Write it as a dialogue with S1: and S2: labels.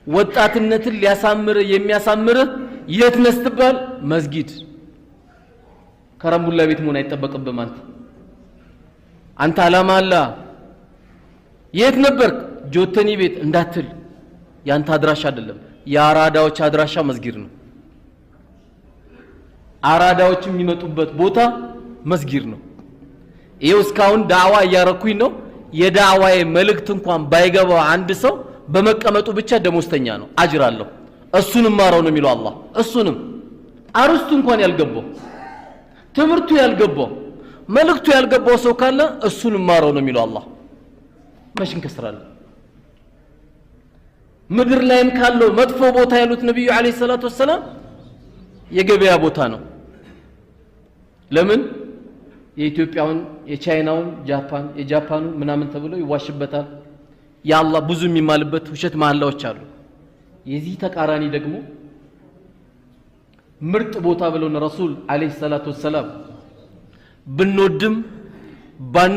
S1: ወጣትነትን ሊያሳምር የሚያሳምር የት ነስትባል መስጊድ ከረምቡላ ቤት መሆን አይተበቀበም አንተ አላማ አላ የት ነበር ጆተኒ ቤት እንዳትል ያንተ አድራሻ አይደለም የአራዳዎች አድራሻ መስጊድ ነው አራዳዎች የሚመጡበት ቦታ መስጊድ ነው ይሄው እስካሁን ዳዕዋ ያረኩኝ ነው የዳዕዋዬ መልእክት እንኳን ባይገባው አንድ ሰው በመቀመጡ ብቻ ደሞዝተኛ ነው አጅር አለው እሱንም ማራው ነው የሚለው አላህ እሱንም አርስቱ እንኳን ያልገባው ትምርቱ ያልገባው መልእክቱ ያልገባው ሰው ካለ እሱንም ማራው ነው የሚለው አላህ ማሽን ከስራለ ምድር ላይም ካለው መጥፎ ቦታ ያሉት ነብዩ አለይሂ ሰላቱ ወሰለም የገበያ ቦታ ነው ለምን የኢትዮጵያውን የቻይናውን ጃፓን የጃፓኑ ምናምን ተብሎ ይዋሽበታል ያአላህ ብዙ የሚማልበት ውሸት መሐላዎች አሉ የዚህ ተቃራኒ ደግሞ ምርጥ ቦታ ብለው ረሱል አለይሂ ሰላቱ ወሰለም ብንወድም ባን